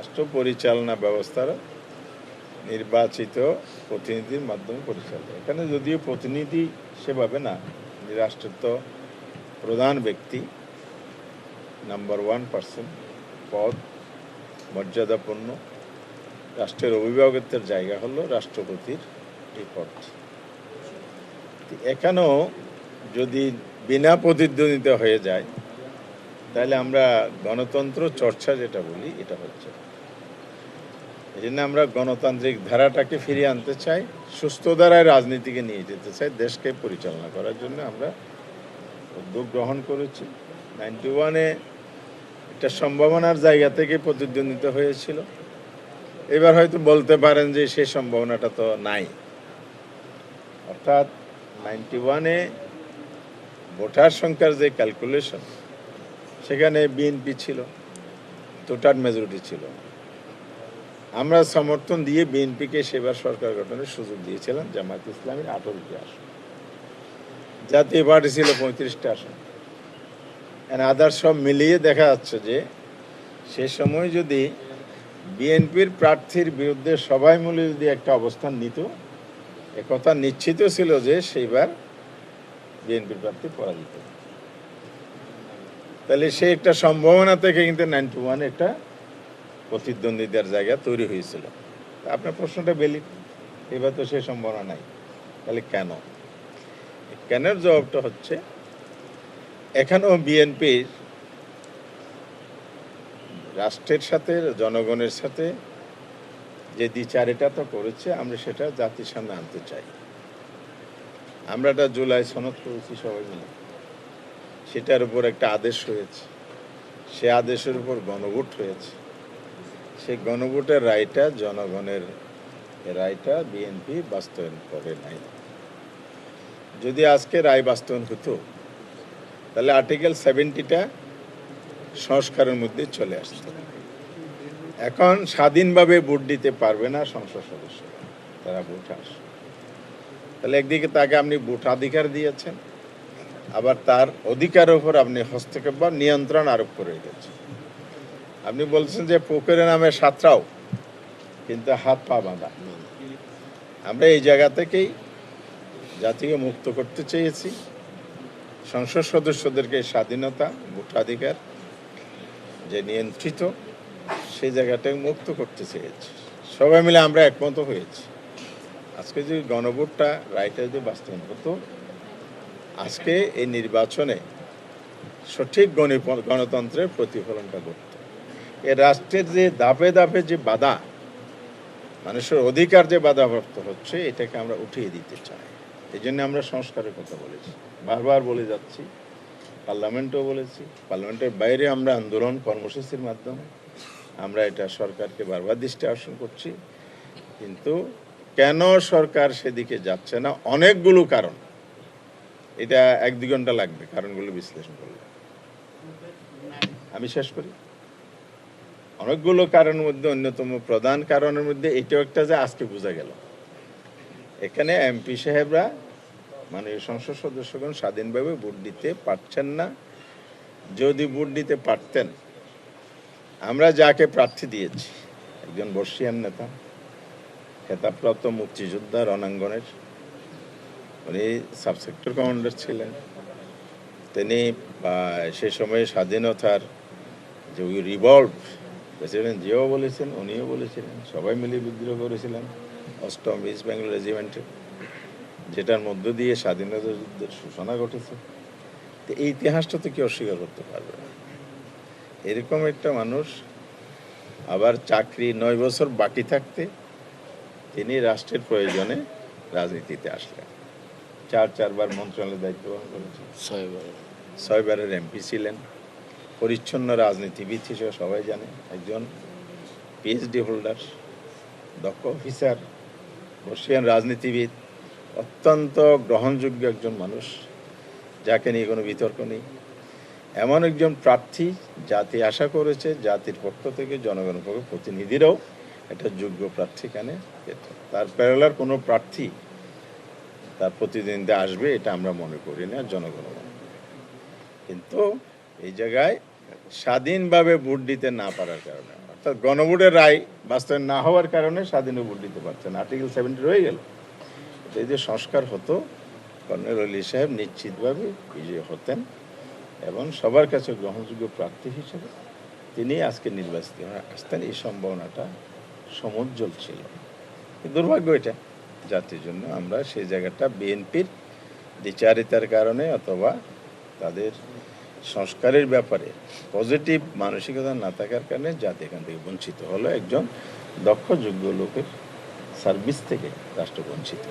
রাষ্ট্র পরিচালনা ব্যবস্থার নির্বাচিত প্রতিনিধির মাধ্যমে পরিচালিত। এখানে যদিও প্রতিনিধি সেভাবে না, রাষ্ট্রের তো প্রধান ব্যক্তি, নাম্বার 1 পার্সন, পদ মর্যাদাপূর্ণ, রাষ্ট্রের অভিভাবকত্বের জায়গা হলো রাষ্ট্রপতির এই পদ। এখানেও যদি বিনা প্রতিদ্বন্দ্বিতা হয়ে যায় তাহলে আমরা গণতন্ত্র চর্চা যেটা বলি এটা হচ্ছে। এই জন্য আমরা গণতান্ত্রিক ধারাটাকে ফিরিয়ে আনতে চাই, সুস্থ ধারায় রাজনীতিকে নিয়ে যেতে চাই, দেশকে পরিচালনা করার জন্য আমরা উদ্যোগ গ্রহণ করেছি। 91-এ একটা সম্ভাবনার জায়গা থেকে প্রতিদ্বন্দ্বিতা হয়েছিল। এবার হয়তো বলতে পারেন যে সেই সম্ভাবনাটা তো নাই। অর্থাৎ 91-এ ভোটার সংখ্যার যে ক্যালকুলেশন, সেখানে বিএনপি ছিল, টোটাল মেজরিটি ছিল। আমরা সমর্থন দিয়ে বিএনপিকে সেবার সরকার গঠনের সুযোগ দিয়েছিলাম। জামায়াত ইসলামীর 18টি আসন, জাতীয় পার্টি ছিল 35টা আসন। আদার্স সব মিলিয়ে দেখা যাচ্ছে যে সে সময় যদি বিএনপির প্রার্থীর বিরুদ্ধে সবাই মিলে যদি একটা অবস্থান নিত, একথা নিশ্চিত ছিল যে সেইবার বিএনপির প্রার্থী পরাজিত। তাহলে সে একটা সম্ভাবনা থেকে কিন্তু 91 একটা প্রতিদ্বন্দ্বিতার জায়গা তৈরি হয়েছিল। আপনার প্রশ্নটা বেলিক, এবার তো সে সম্ভাবনা নাই। তাহলে কেন? কেনের জবাবটা হচ্ছে, এখানেও বিএনপির রাষ্ট্রের সাথে জনগণের সাথে যে দ্বিচারিতা তো করেছে, আমরা সেটা জাতির সামনে আনতে চাই। আমরা একটা জুলাই সনদ করেছি সবাই মিলে, সেটার উপর একটা আদেশ হয়েছে, সে আদেশের উপর গণভোট হয়েছে। সেই গণভোটের রায়টা, জনগণের রায়টা বিএনপি বাস্তবায়ন করে নাই। যদি আজকে রায় বাস্তবায়ন হতো তাহলে আর্টিকেল 70টা সংস্কারের মধ্যে চলে আসতো। এখন স্বাধীনভাবে ভোট দিতে পারবে না সংসদ সদস্যরা, তারা ভোট আসে। তাহলে একদিকে তাকে আপনি ভোটাধিকার দিয়েছেন, আবার তার অধিকারের উপর আপনি হস্তক্ষেপ বা নিয়ন্ত্রণ আরোপ করে রেখেছেন। আপনি বলছেন যে পুকুরের নামে সাঁতরাও, কিন্তু হাত পা বাঁধা। আমরা এই জায়গা থেকেই জাতিকে মুক্ত করতে চেয়েছি, সংসদ সদস্যদেরকে স্বাধীনতা, ভোটাধিকার যে নিয়ন্ত্রিত, সেই জায়গাটাকে মুক্ত করতে চেয়েছি। সবাই মিলে আমরা একমত হয়েছি। আজকে যদি গণভোটটা রায়টা যদি বাস্তবায়ন হতো, আজকে এই নির্বাচনে সঠিক গণতন্ত্রের প্রতিফলনটা ঘটত। এ রাষ্ট্রের যে ধাপে ধাপে যে বাধা, মানুষের অধিকার যে বাধাপ্রাপ্ত হচ্ছে, এটাকে আমরা উঠিয়ে দিতে চাই। এই জন্য আমরা সংস্কারের কথা বলেছি, বারবার বলে যাচ্ছি, পার্লামেন্টেও বলেছি, পার্লামেন্টের বাইরে আমরা আন্দোলন কর্মসূচির মাধ্যমে আমরা এটা সরকারকে বারবার দৃষ্টি আকর্ষণ করছি। কিন্তু কেন সরকার সেদিকে যাচ্ছে না? অনেকগুলো কারণ, এটা 1-2 ঘন্টা লাগবে কারণগুলো বিশ্লেষণ করলে। আমি শেষ করি। অনেকগুলো কারণের মধ্যে অন্যতম প্রধান কারণের মধ্যে এটাও একটা, যে আজকে বোঝা গেল এখানে এমপি সাহেবরা, মানে সংসদ সদস্যগণ স্বাধীনভাবে ভোট দিতে পারছেন না। যদি ভোট দিতে পারতেন, আমরা যাকে প্রার্থী দিয়েছি, একজন বর্ষিয়ান নেতা, খেতাবপ্রাপ্ত মুক্তিযোদ্ধা রণাঙ্গনের, উনি সাবসেক্টর কমান্ডার ছিলেন। তিনি সে সময়ে স্বাধীনতার যে রিভলভ, প্রেসিডেন্ট জিয়াও বলেছেন, উনিও বলেছিলেন, সবাই মিলে বিদ্রোহ করেছিলেন 8ম ইস্ট বেঙ্গল রেজিমেন্টে, যেটার মধ্য দিয়ে স্বাধীনতা যুদ্ধের সূচনা ঘটেছে। তো এই ইতিহাসটা তো কেউ অস্বীকার করতে পারবে না। এরকম একটা মানুষ আবার চাকরি 9 বছর বাকি থাকতে তিনি রাষ্ট্রের প্রয়োজনে রাজনীতিতে আসলেন। 4বার মন্ত্রণালয়ের দায়িত্ব গ্রহণ করেছেন, 6বারের এমপি ছিলেন, পরিচ্ছন্ন রাজনীতিবিদ হিসেবে সবাই জানে, একজন পিএইচডি হোল্ডার, দক্ষ অফিসার, বর্ষিয়ান রাজনীতিবিদ, অত্যন্ত গ্রহণযোগ্য একজন মানুষ, যাকে নিয়ে কোনো বিতর্ক নেই। এমন একজন প্রার্থী জাতি আশা করেছে, জাতির পক্ষ থেকে জনগণের পক্ষে প্রতিনিধিরাও একটা যোগ্য প্রার্থী এখানে পেত। তার প্যারালার কোনো প্রার্থী তার প্রতিদ্বন্দ্বিতা আসবে এটা আমরা মনে করি না, জনগণ মনে করে। কিন্তু এই জায়গায় স্বাধীনভাবে ভোট দিতে না পারার কারণে অর্থাৎ গণভোটের রায় বাস্তবায়ন না হওয়ার কারণে স্বাধীন ভোট দিতে পারছে না, আর্টিকেল 70 রয়ে গেল। এই যে সংস্কার হতো, কর্নেল অলি সাহেব নিশ্চিতভাবে বিজয়ী হতেন এবং সবার কাছে গ্রহণযোগ্য প্রার্থী হিসেবে তিনি আজকে নির্বাচিত হয়ে আসতেন, এই সম্ভাবনাটা সমুজ্জ্বল ছিল। দুর্ভাগ্য এটা জাতির জন্য। আমরা সেই জায়গাটা বিএনপির দ্বিচারিতার কারণে অথবা তাদের সংস্কারের ব্যাপারে পজিটিভ মানসিকতা না থাকার কারণে জাতি এখান থেকে বঞ্চিত হলো, একজন দক্ষ যোগ্য লোকের সার্ভিস থেকে রাষ্ট্র বঞ্চিত।